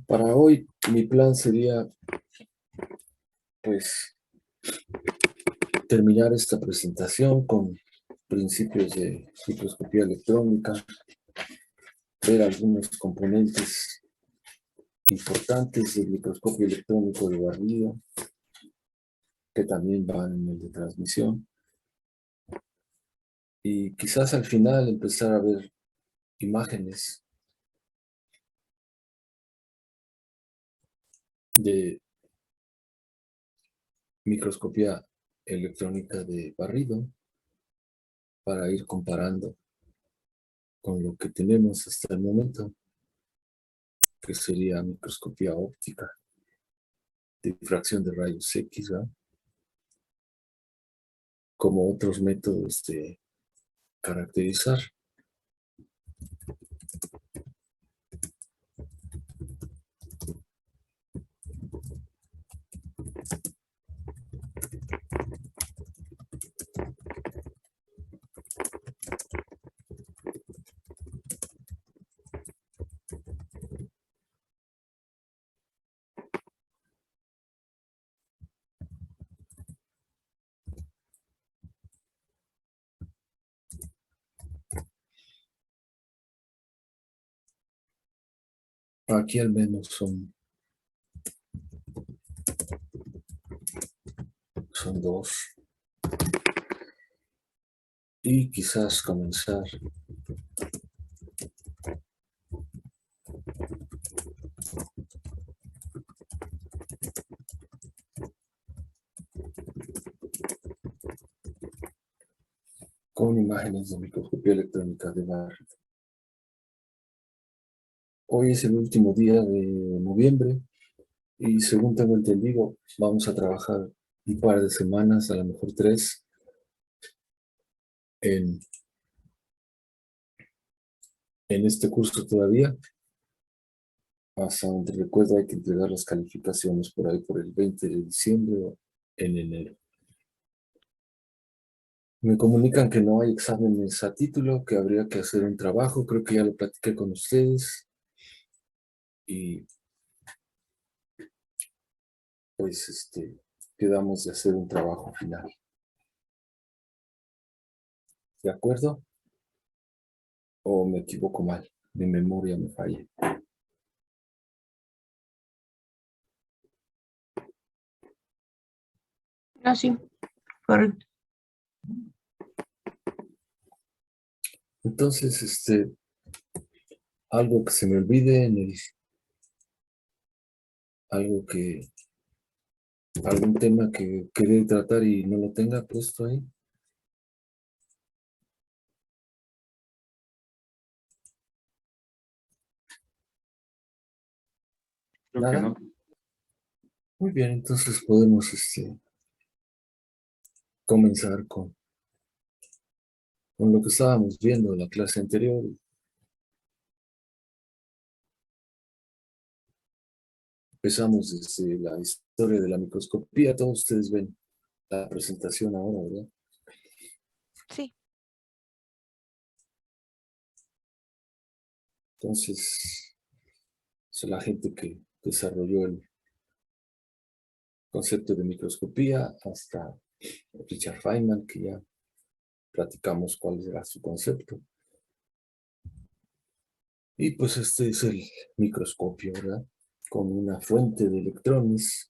Para hoy mi plan sería, pues, terminar esta presentación con principios de microscopía electrónica, ver algunos componentes importantes del microscopio electrónico de barrido, que también van en el de transmisión, y quizás al final empezar a ver imágenes de microscopía electrónica de barrido para ir comparando con lo que tenemos hasta el momento, que sería microscopía óptica, difracción de rayos X, ¿verdad? Como otros métodos de caracterizar. Aquí al menos son dos. Y quizás comenzar con imágenes de microscopía electrónica de barrido. Hoy es el último día de noviembre y según tengo entendido, vamos a trabajar un par de semanas, a lo mejor 3, en este curso todavía. Hasta donde recuerdo hay que entregar las calificaciones por ahí por el 20 de diciembre o en enero. Me comunican que no hay exámenes a título, que habría que hacer un trabajo, creo que ya lo platiqué con ustedes. Y pues quedamos de hacer un trabajo final. ¿De acuerdo? ¿O me equivoco mal? Mi memoria me falla. Ah, sí, correcto. Entonces, algo que se me olvide algún tema que quería tratar y no lo tenga puesto ahí. Creo que ¿Nada? no. Muy bien, entonces podemos comenzar con lo que estábamos viendo en la clase anterior. Empezamos desde la historia de la microscopía. Todos ustedes ven la presentación ahora, ¿verdad? Sí. Entonces, es la gente que desarrolló el concepto de microscopía hasta Richard Feynman, que ya platicamos cuál era su concepto. Y pues este es el microscopio, ¿verdad? Con una fuente de electrones,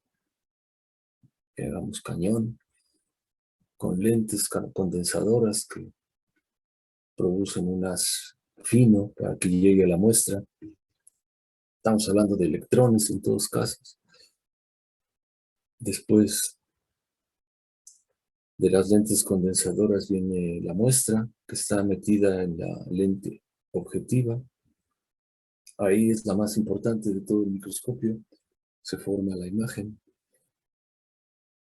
digamos cañón, con lentes condensadoras que producen un haz fino para que llegue a la muestra. Estamos hablando de electrones en todos casos. Después de las lentes condensadoras viene la muestra, que está metida en la lente objetiva. Ahí es la más importante de todo el microscopio. Se forma la imagen.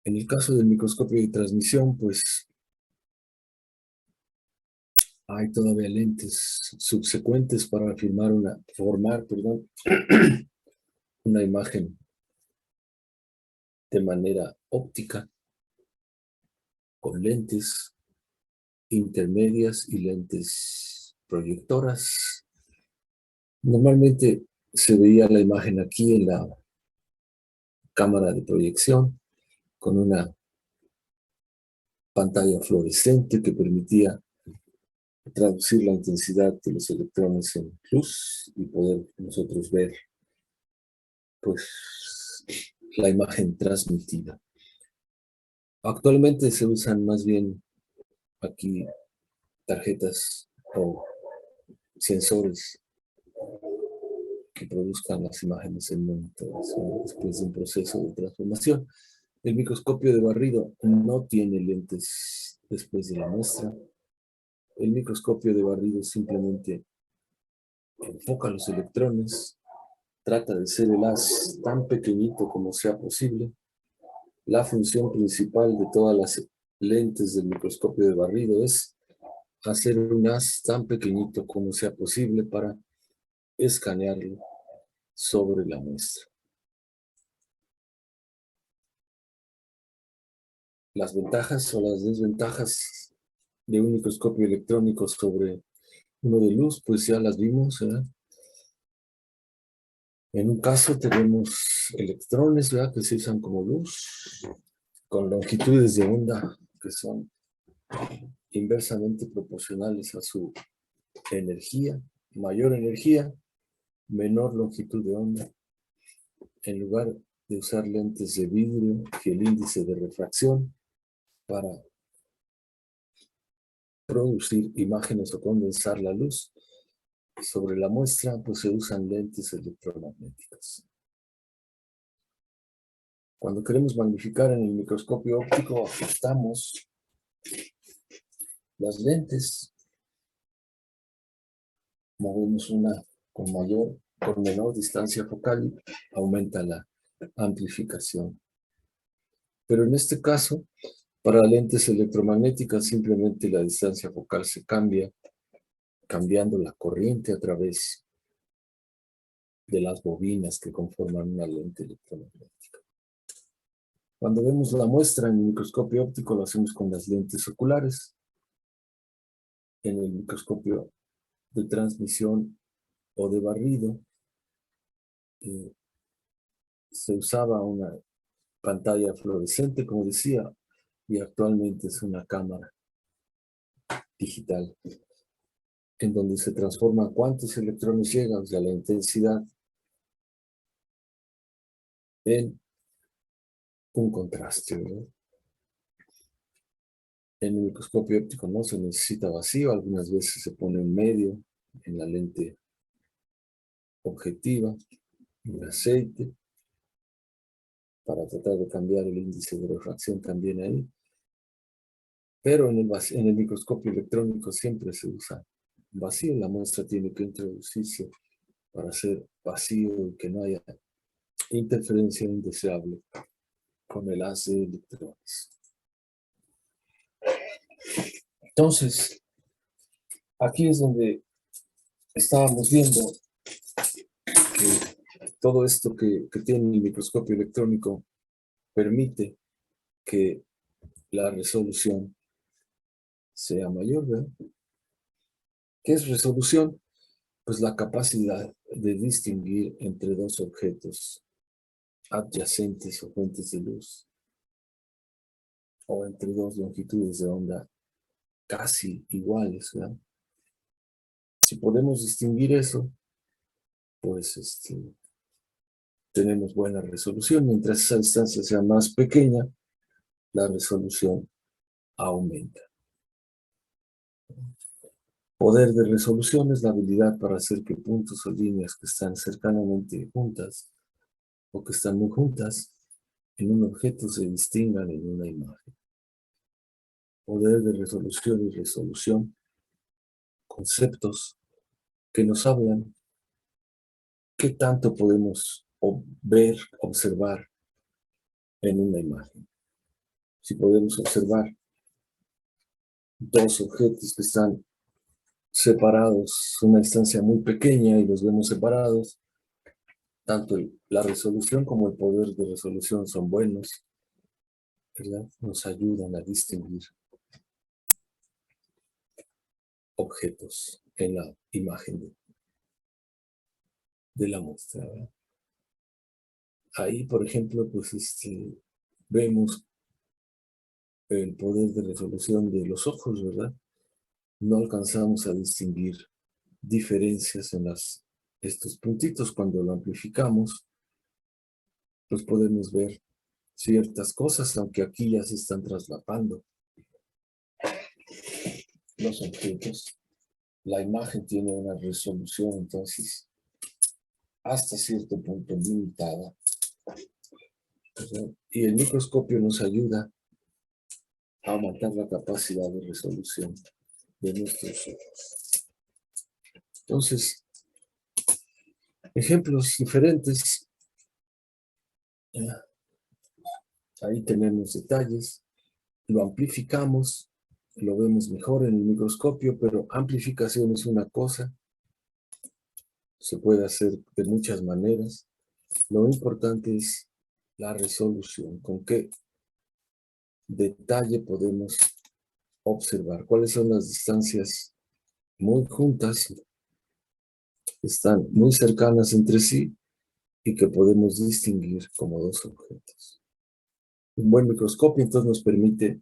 En el caso del microscopio de transmisión, pues hay todavía lentes subsecuentes para formar una imagen de manera óptica, con lentes intermedias y lentes proyectoras. Normalmente se veía la imagen aquí en la cámara de proyección con una pantalla fluorescente que permitía traducir la intensidad de los electrones en luz y poder nosotros ver pues la imagen transmitida. Actualmente se usan más bien aquí tarjetas o sensores que produzcan las imágenes en monitores después de un proceso de transformación. El microscopio de barrido no tiene lentes después de la muestra. El microscopio de barrido simplemente enfoca los electrones, trata de ser el haz tan pequeñito como sea posible. La función principal de todas las lentes del microscopio de barrido es hacer un haz tan pequeñito como sea posible para escanearlo sobre la muestra. Las ventajas o las desventajas de un microscopio electrónico sobre uno de luz, pues ya las vimos, ¿verdad? En un caso tenemos electrones, ¿verdad?, que se usan como luz, con longitudes de onda que son inversamente proporcionales a su energía. Mayor energía, menor longitud de onda. En lugar de usar lentes de vidrio y el índice de refracción para producir imágenes o condensar la luz sobre la muestra, pues se usan lentes electromagnéticas. Cuando queremos magnificar en el microscopio óptico, ajustamos las lentes, movemos una con menor distancia focal y aumenta la amplificación. Pero en este caso, para lentes electromagnéticas, simplemente la distancia focal se cambia, cambiando la corriente a través de las bobinas que conforman una lente electromagnética. Cuando vemos la muestra en el microscopio óptico, lo hacemos con las lentes oculares. En el microscopio de transmisión o de barrido, se usaba una pantalla fluorescente, como decía, y actualmente es una cámara digital, en donde se transforma cuántos electrones llegan, o sea, la intensidad, en un contraste, ¿verdad? En el microscopio óptico no se necesita vacío, algunas veces se pone en medio, en la lente objetiva, en aceite, para tratar de cambiar el índice de refracción también ahí. Pero en el microscopio electrónico siempre se usa vacío, la muestra tiene que introducirse para ser vacío y que no haya interferencia indeseable con el haz de electrones. Entonces, aquí es donde estábamos viendo que todo esto que tiene el microscopio electrónico permite que la resolución sea mayor, ¿verdad? ¿Qué es resolución? Pues la capacidad de distinguir entre dos objetos adyacentes o fuentes de luz, o entre dos longitudes de onda casi iguales, ¿verdad? Si podemos distinguir eso, pues tenemos buena resolución. Mientras esa distancia sea más pequeña, la resolución aumenta. Poder de resolución es la habilidad para hacer que puntos o líneas que están cercanamente juntas o que están muy juntas en un objeto se distingan en una imagen. Poder de resolución y resolución, conceptos que nos hablan qué tanto podemos ver, observar en una imagen. Si podemos observar dos objetos que están separados, una distancia muy pequeña y los vemos separados, tanto la resolución como el poder de resolución son buenos, ¿verdad? Nos ayudan a distinguir objetos en la imagen. de la muestra, ¿verdad? Ahí, por ejemplo, pues vemos el poder de resolución de los ojos, ¿verdad? No alcanzamos a distinguir diferencias en estos puntitos. Cuando lo amplificamos, pues podemos ver ciertas cosas, aunque aquí ya se están traslapando los objetos. La imagen tiene una resolución, entonces, hasta cierto punto limitada, ¿verdad? Y el microscopio nos ayuda a aumentar la capacidad de resolución de nuestros ojos. Entonces, ejemplos diferentes. Ahí tenemos detalles. Lo amplificamos, lo vemos mejor en el microscopio, pero amplificación es una cosa. Se puede hacer de muchas maneras. Lo importante es la resolución. ¿Con qué detalle podemos observar? ¿Cuáles son las distancias muy juntas? Están muy cercanas entre sí y que podemos distinguir como dos objetos. Un buen microscopio entonces nos permite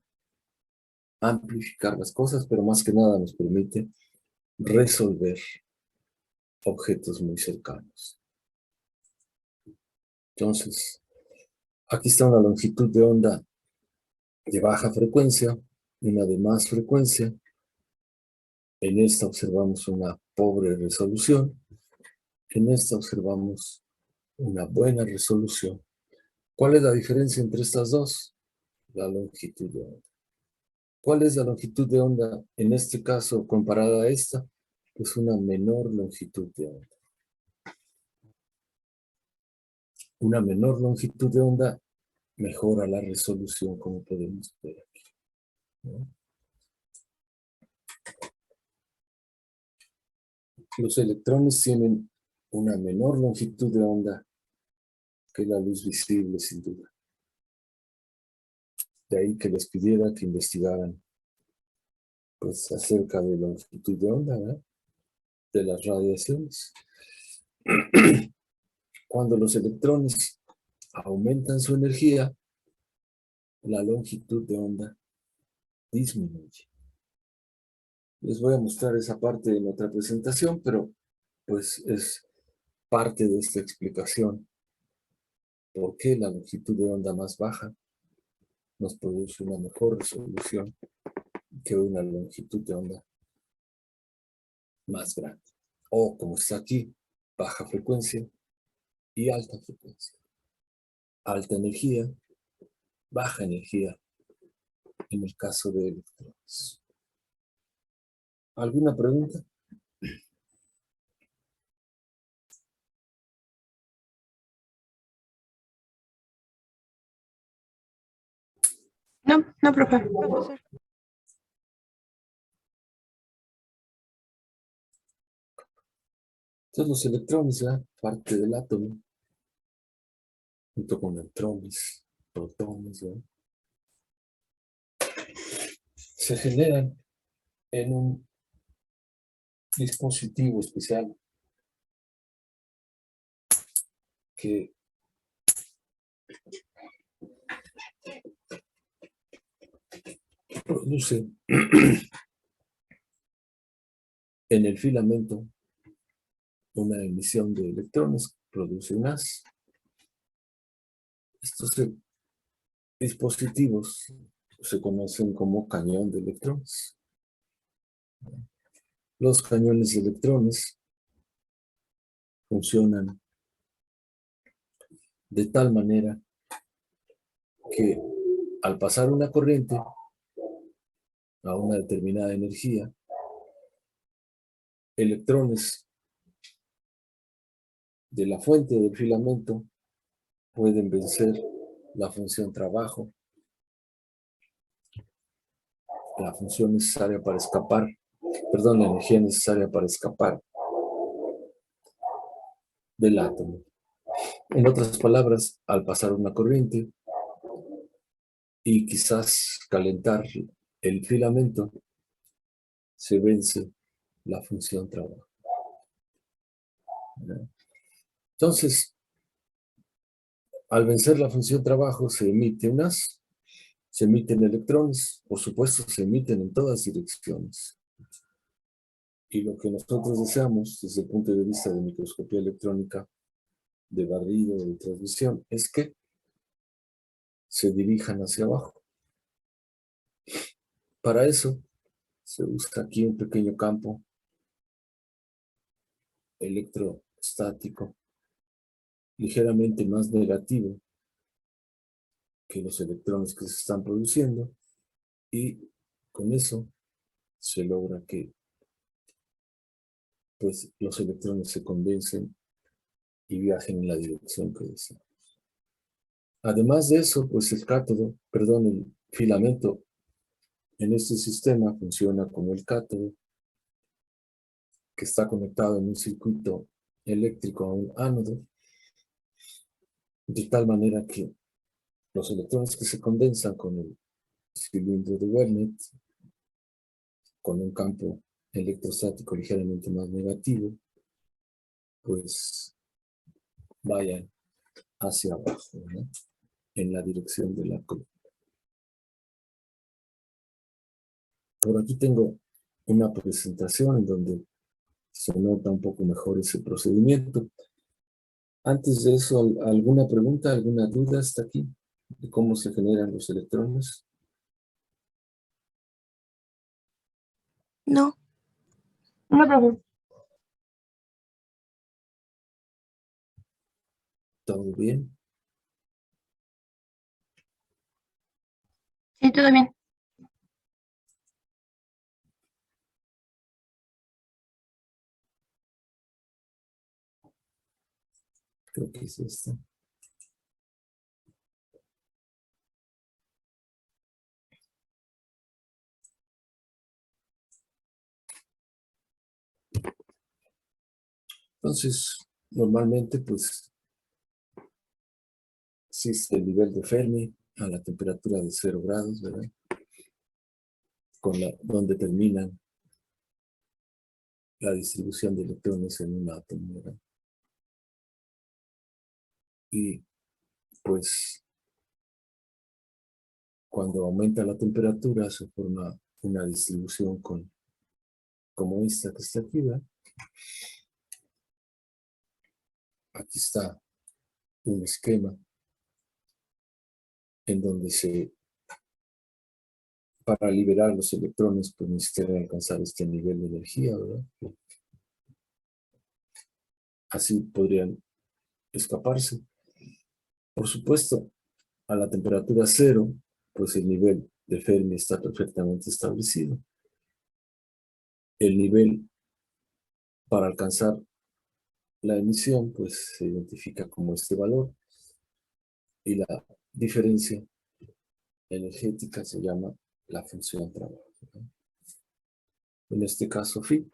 amplificar las cosas, pero más que nada nos permite resolver objetos muy cercanos. Entonces, aquí está una longitud de onda de baja frecuencia, una de más frecuencia. En esta observamos una pobre resolución. En esta observamos una buena resolución. ¿Cuál es la diferencia entre estas dos? La longitud de onda. ¿Cuál es la longitud de onda en este caso comparada a esta? Pues una menor longitud de onda. Una menor longitud de onda mejora la resolución, como podemos ver aquí, ¿no? Los electrones tienen una menor longitud de onda que la luz visible, sin duda. De ahí que les pidiera que investigaran pues, acerca de la longitud de onda, ¿verdad? De las radiaciones. Cuando los electrones aumentan su energía, la longitud de onda disminuye. Les voy a mostrar esa parte en otra presentación, pero pues es parte de esta explicación. ¿Por qué la longitud de onda más baja nos produce una mejor resolución que una longitud de onda más grande? O, como está aquí, baja frecuencia y alta frecuencia. Alta energía, baja energía en el caso de electrones. ¿Alguna pregunta? No, no, profe. Profesor. Entonces los electrones, ¿ya? Parte del átomo, junto con neutrones, protones, ¿ya? Se generan en un dispositivo especial que produce en el filamento una emisión de electrones, produce un haz. Estos dispositivos se conocen como cañón de electrones. Los cañones de electrones funcionan de tal manera que al pasar una corriente a una determinada energía, electrones de la fuente del filamento pueden vencer la función trabajo, la función necesaria para escapar, perdón, la energía necesaria para escapar del átomo. En otras palabras, al pasar una corriente y quizás calentar el filamento, se vence la función trabajo. Entonces, al vencer la función trabajo, se emiten electrones, por supuesto, se emiten en todas direcciones. Y lo que nosotros deseamos, desde el punto de vista de microscopía electrónica, de barrido, de transmisión, es que se dirijan hacia abajo. Para eso, se usa aquí un pequeño campo electrostático, ligeramente más negativo que los electrones que se están produciendo, y con eso se logra que pues, los electrones se condensen y viajen en la dirección que desean. Además de eso, pues el filamento en este sistema funciona como el cátodo, que está conectado en un circuito eléctrico a un ánodo, de tal manera que los electrones que se condensan con el cilindro de Wernicke, con un campo electrostático ligeramente más negativo, pues vayan hacia abajo, ¿no? En la dirección de la cruz. Por aquí tengo una presentación en donde se nota un poco mejor ese procedimiento. Antes de eso, ¿alguna pregunta, alguna duda hasta aquí de cómo se generan los electrones? No, no, profe. ¿Todo bien? Sí, todo bien. Creo que es esto. Entonces, normalmente, pues, existe el nivel de Fermi a la temperatura de 0 grados, ¿verdad? Donde terminan la distribución de electrones en un átomo, ¿verdad? Y, pues, cuando aumenta la temperatura, se forma una distribución como esta que está aquí, ¿verdad? Aquí está un esquema en donde para liberar los electrones, pues necesitan alcanzar este nivel de energía, ¿verdad? Así podrían escaparse. Por supuesto, a la temperatura cero, pues el nivel de Fermi está perfectamente establecido. El nivel para alcanzar la emisión, pues se identifica como este valor, y la diferencia energética se llama la función trabajo, ¿no? En este caso, phi.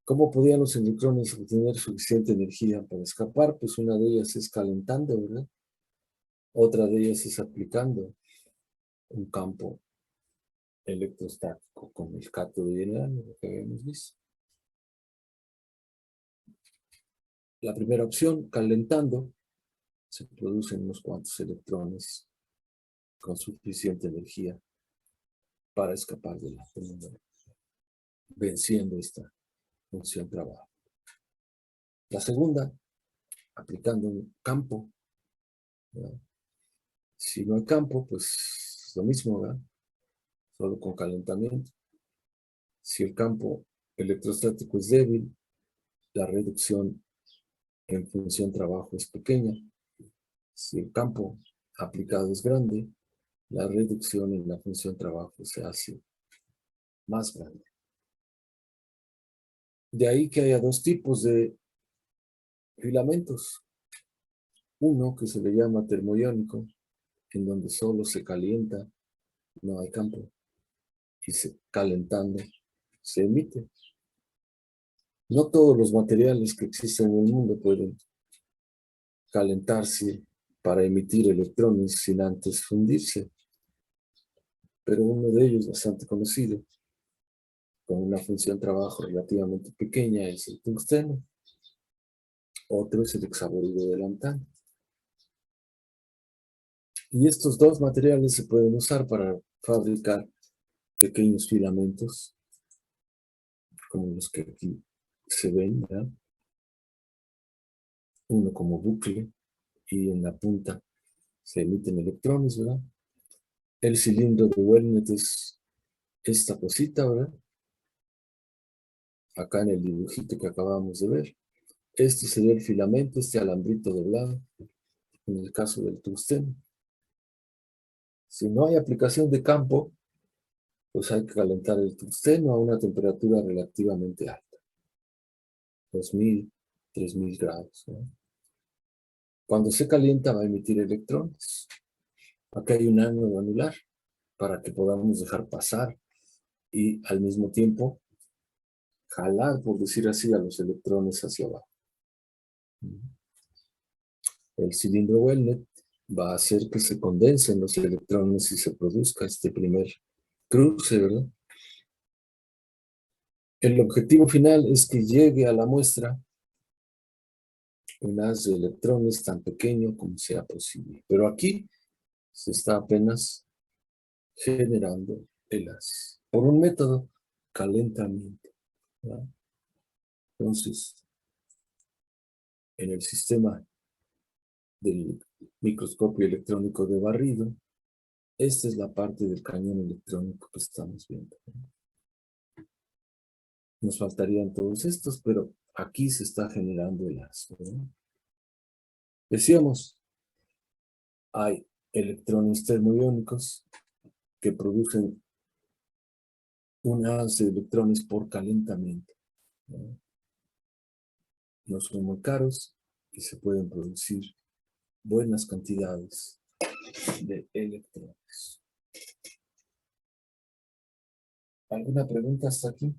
¿Cómo podían los electrones obtener suficiente energía para escapar? Pues una de ellas es calentando, ¿verdad? Otra de ellas es aplicando un campo electrostático con el cátodo y el ánodo que habíamos visto. La primera opción, calentando, se producen unos cuantos electrones con suficiente energía para escapar de la fórmula, venciendo esta función trabajo. La segunda, aplicando un campo, ¿verdad? Si no hay campo, pues lo mismo, ¿verdad? Solo con calentamiento. Si el campo electrostático es débil, la reducción en función trabajo es pequeña. Si el campo aplicado es grande, la reducción en la función trabajo se hace más grande. De ahí que haya dos tipos de filamentos. Uno que se le llama termoiónico, en donde solo se calienta, no hay campo, y calentando se emite. No todos los materiales que existen en el mundo pueden calentarse para emitir electrones sin antes fundirse, pero uno de ellos bastante conocido, con una función trabajo relativamente pequeña, es el tungsteno. Otro es el hexaboruro de lantano. Y estos dos materiales se pueden usar para fabricar pequeños filamentos, como los que aquí se ven, ¿verdad? Uno como bucle, y en la punta se emiten electrones, ¿verdad? El cilindro de Weldmet es esta cosita, ¿verdad? Acá en el dibujito que acabamos de ver. Este sería el filamento, este alambrito doblado, en el caso del tungsteno. Si no hay aplicación de campo, pues hay que calentar el tungsteno a una temperatura relativamente alta. 2000, 3000 grados, ¿no? Cuando se calienta va a emitir electrones. Acá hay un ánodo anular para que podamos dejar pasar y al mismo tiempo jalar, por decir así, a los electrones hacia abajo. El cilindro Weldmet va a hacer que se condensen los electrones y se produzca este primer cruce, ¿verdad? El objetivo final es que llegue a la muestra un haz de electrones tan pequeño como sea posible. Pero aquí se está apenas generando el haz por un método calentamiento, ¿verdad? Entonces, en el sistema del microscopio electrónico de barrido, esta es la parte del cañón electrónico que estamos viendo. Nos faltarían todos estos, pero aquí se está generando el haz, ¿verdad? Decíamos, hay electrones termoiónicos que producen un haz de electrones por calentamiento, ¿no? No son muy caros y se pueden producir buenas cantidades de electrones. ¿Alguna pregunta hasta aquí?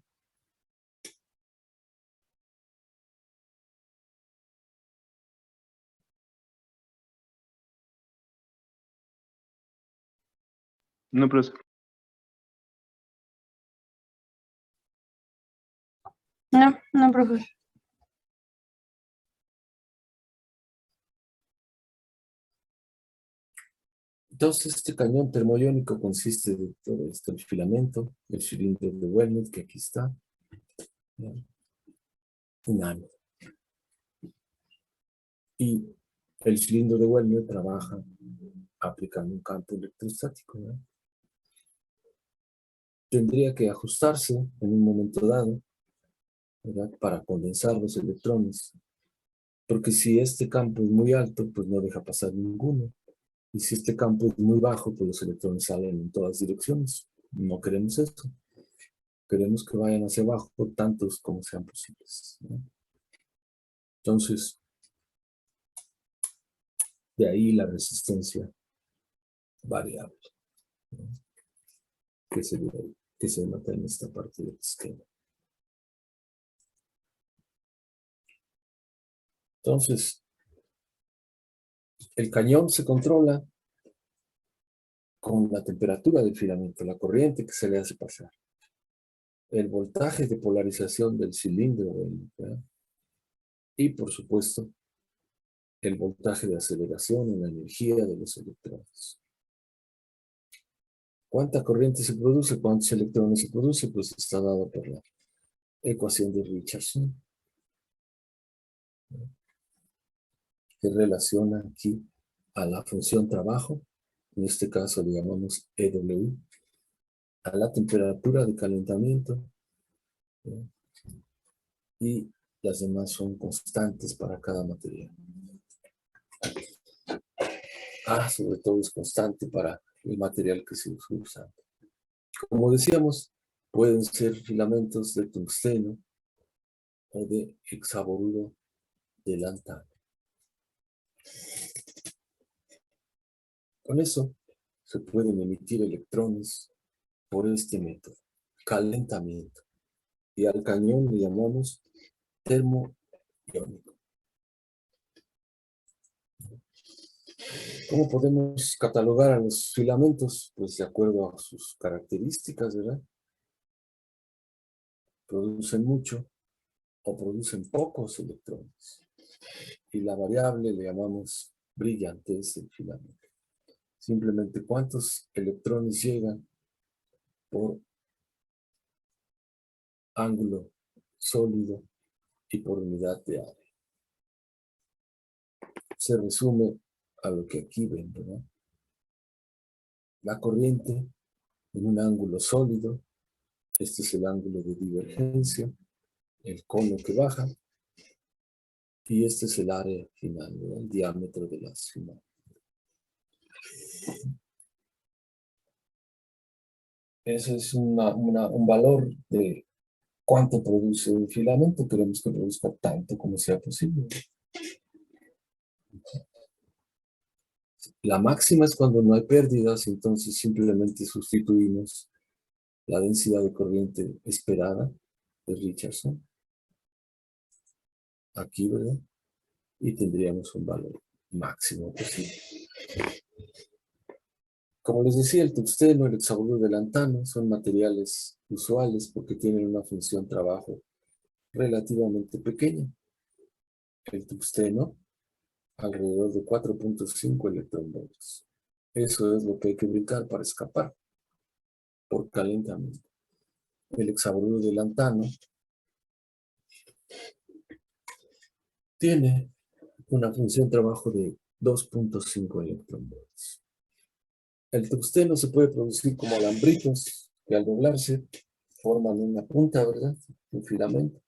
No, profesor. No, profe. Entonces, este cañón termoiónico consiste de todo esto: el filamento, el cilindro de Weldmet, que aquí está, ¿no? Un ánodo. Y el cilindro de Weldmet trabaja aplicando un campo electrostático, ¿no? Tendría que ajustarse en un momento dado, ¿verdad?, para condensar los electrones. Porque si este campo es muy alto, pues no deja pasar ninguno. Y si este campo es muy bajo, pues los electrones salen en todas direcciones. No queremos eso. Queremos que vayan hacia abajo tantos como sean posibles, ¿no? Entonces, de ahí la resistencia variable, ¿no?, que se nota en esta parte del esquema. Entonces, el cañón se controla con la temperatura del filamento, la corriente que se le hace pasar, el voltaje de polarización del cilindro, ¿verdad?, y por supuesto, el voltaje de aceleración en la energía de los electrones. ¿Cuánta corriente se produce? ¿Cuántos electrones se produce? Pues está dado por la ecuación de Richardson, que relaciona aquí a la función trabajo, en este caso le llamamos EW, a la temperatura de calentamiento, ¿no?, y las demás son constantes para cada material. Sobre todo es constante para el material que se usa. Como decíamos, pueden ser filamentos de tungsteno o de hexaboruro de lantano. Con eso se pueden emitir electrones por este método, calentamiento. Y al cañón le llamamos termoiónico. ¿Cómo podemos catalogar a los filamentos? Pues de acuerdo a sus características, ¿verdad? Producen mucho o producen pocos electrones. Y la variable le llamamos brillantez del filamento. Simplemente cuántos electrones llegan por ángulo sólido y por unidad de área. Se resume a lo que aquí ven, ¿verdad? La corriente en un ángulo sólido, este es el ángulo de divergencia, el cono que baja, y este es el área final, ¿verdad? El diámetro de las final. Ese es un valor de cuánto produce un filamento. Queremos que produzca tanto como sea posible. La máxima es cuando no hay pérdidas, entonces simplemente sustituimos la densidad de corriente esperada de Richardson aquí, ¿verdad? Y tendríamos un valor máximo posible. Como les decía, el tungsteno, el hexavaluro de lantano son materiales usuales porque tienen una función trabajo relativamente pequeña. El tungsteno, alrededor de 4.5 electronvolts. Eso es lo que hay que brincar para escapar por calentamiento. El hexavaluro de lantano tiene una función trabajo de 2.5 electronvolts. El tungsteno se puede producir como alambritos que al doblarse forman una punta, ¿verdad? Un filamento.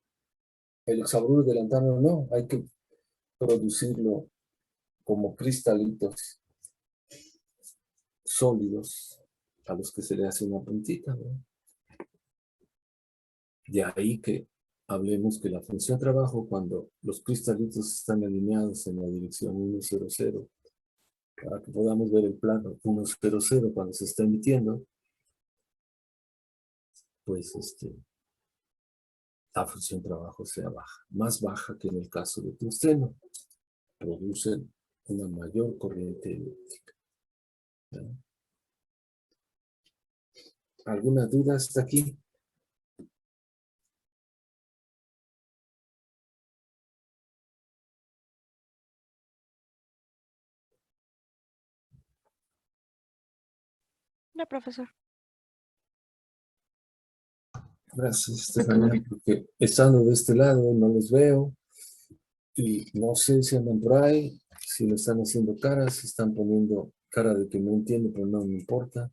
El hexavaluro de lantano no, hay que producirlo como cristalitos sólidos a los que se le hace una puntita, ¿verdad? De ahí que hablemos que la función trabajo, cuando los cristalitos están alineados en la dirección 1, 0, 0, para que podamos ver el plano 1, 0, 0 cuando se está emitiendo, pues la función trabajo sea baja, más baja que en el caso de tungsteno. Producen una mayor corriente eléctrica, ¿no? ¿Alguna duda hasta aquí? No, profesor. Gracias, Estefanía, porque estando de este lado no los veo y no sé si andan por ahí, si le están haciendo caras, si están poniendo cara de que no entiendo, pero no me importa,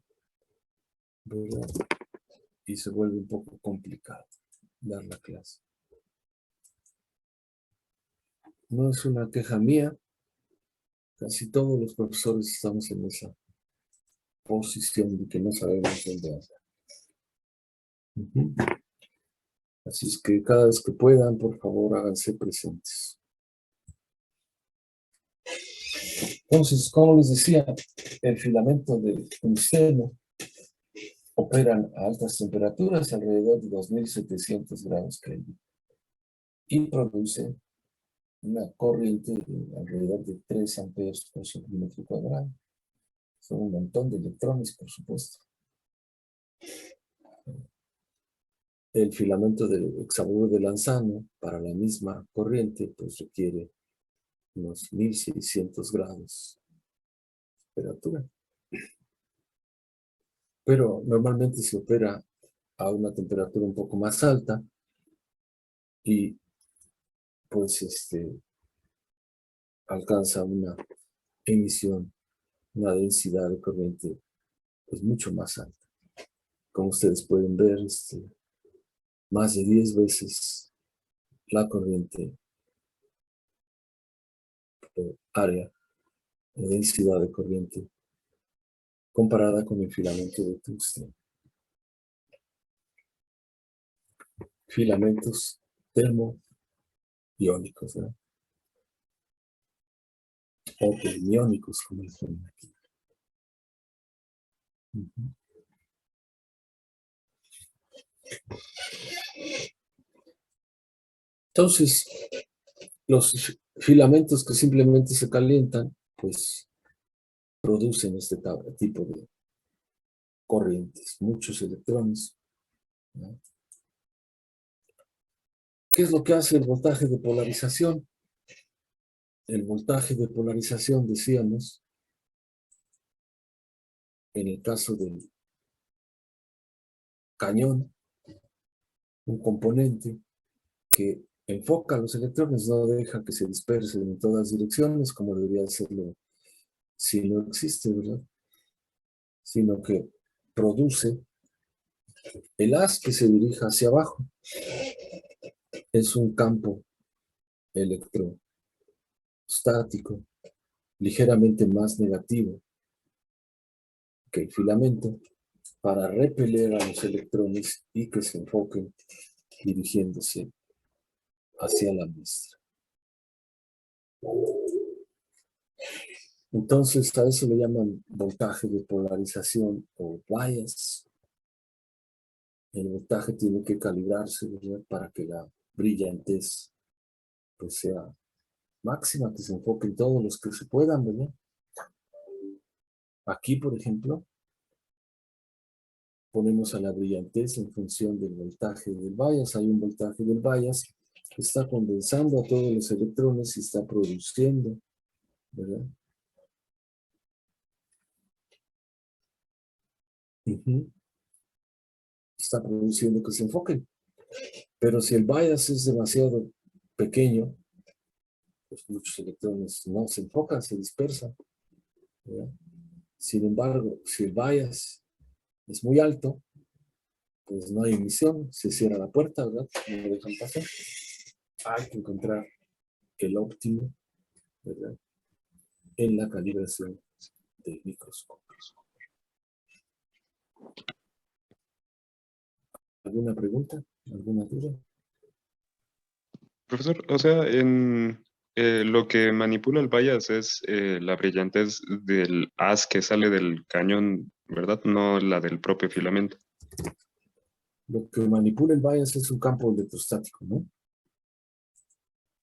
¿verdad? Y se vuelve un poco complicado dar la clase. No es una queja mía, casi todos los profesores estamos en esa posición de que no sabemos dónde andar. Así es que cada vez que puedan, por favor, háganse presentes. Entonces, como les decía, el filamento de tungsteno operan a altas temperaturas, alrededor de 2700 grados Kelvin, y produce una corriente de alrededor de 3 amperes por centímetro cuadrado. Son un montón de electrones, por supuesto. El filamento del hexavaluro de lanzano, para la misma corriente, pues requiere unos 1600 grados de temperatura. Pero normalmente se opera a una temperatura un poco más alta y pues alcanza una emisión, una densidad de corriente pues mucho más alta. Como ustedes pueden ver, más de 10 veces la corriente o área o densidad de corriente comparada con el filamento de tungsteno. Filamentos termoiónicos, ¿verdad? O termiónicos, como les ponen aquí. Entonces, los filamentos que simplemente se calientan, pues producen este tipo de corrientes, muchos electrones, ¿no? ¿Qué es lo que hace el voltaje de polarización? el voltaje de polarización, decíamos, en el caso del cañón, un componente que enfoca los electrones, no deja que se dispersen en todas direcciones, como debería hacerlo si no existe, ¿verdad? Sino que produce el haz que se dirija hacia abajo. Es un campo electrostático ligeramente más negativo que el filamento para repeler a los electrones y que se enfoquen dirigiéndose hacia la muestra. Entonces a eso le llaman voltaje de polarización o bias. El voltaje tiene que calibrarse, ¿verdad?, para que la brillantez pues sea máxima, que se enfoquen todos los que se puedan, ¿verdad? Aquí, por ejemplo, ponemos a la brillantez en función del voltaje del bias. Hay un voltaje del bias que está condensando a todos los electrones y está produciendo, ¿verdad? Está produciendo que se enfoquen. Pero si el bias es demasiado pequeño, pues muchos electrones no se enfocan, se dispersan, ¿verdad? Sin embargo, si el bias es muy alto, pues no hay emisión, se cierra la puerta, ¿verdad? No me dejan pasar. Hay que encontrar el óptimo, ¿verdad?, en la calibración del microscopio. ¿Alguna pregunta? ¿Alguna duda? Profesor, o sea, lo que manipula el bias es la brillantez del haz que sale del cañón, ¿verdad? No la del propio filamento. Lo que manipula el bias es un campo electrostático, ¿no?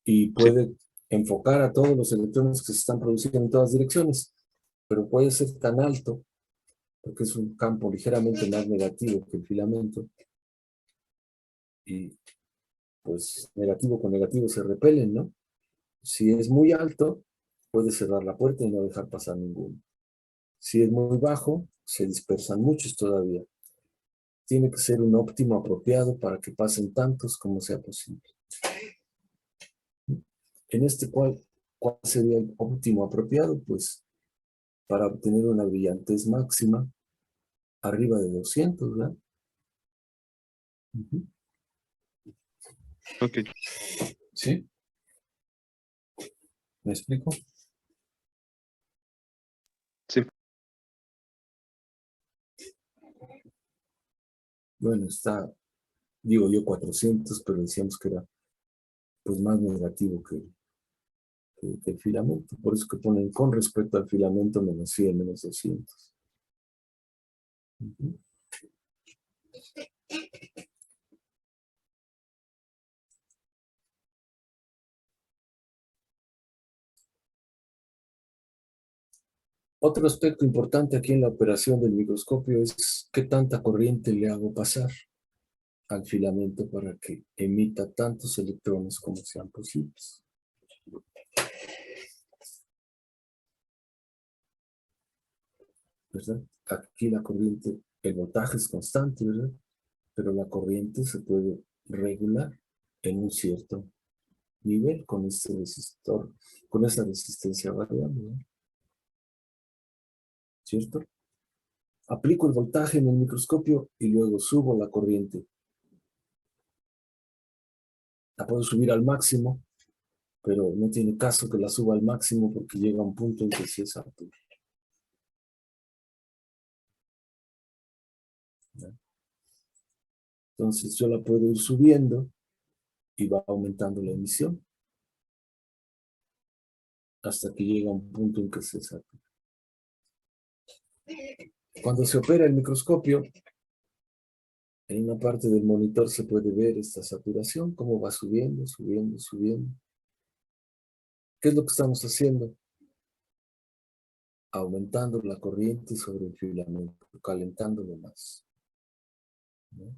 Y Sí, puede enfocar a todos los electrones que se están produciendo en todas direcciones, pero puede ser tan alto, porque es un campo ligeramente más negativo que el filamento, y pues negativo con negativo se repelen, ¿no? Si es muy alto, puede cerrar la puerta y no dejar pasar ninguno. Si es muy bajo, se dispersan muchos todavía. Tiene que ser un óptimo apropiado para que pasen tantos como sea posible. En este ¿cuál sería el óptimo apropiado? Pues para obtener una brillantez máxima arriba de 200, ¿verdad? ok. ¿Sí? ¿Me explico? Sí, Bueno, está, digo yo 400, pero decíamos que era pues más negativo que el filamento. Por eso que ponen con respecto al filamento menos 100, menos 200. Otro aspecto importante aquí en la operación del microscopio es qué tanta corriente le hago pasar al filamento para que emita tantos electrones como sean posibles. ¿Verdad? Aquí la corriente, el voltaje es constante, ¿verdad? Pero la corriente se puede regular en un cierto nivel con este resistor, con esa resistencia variable, ¿no? ¿Cierto? Aplico el voltaje en el microscopio y luego subo la corriente. La puedo subir al máximo, pero no tiene caso que la suba al máximo porque llega a un punto en que se satura. ¿Ya? Entonces yo la puedo ir subiendo y va aumentando la emisión hasta que llega a un punto en que se satura. Cuando se opera el microscopio, en una parte del monitor se puede ver esta saturación, cómo va subiendo, subiendo, subiendo. ¿Qué es lo que estamos haciendo? Aumentando la corriente sobre el filamento, calentándolo más, ¿no?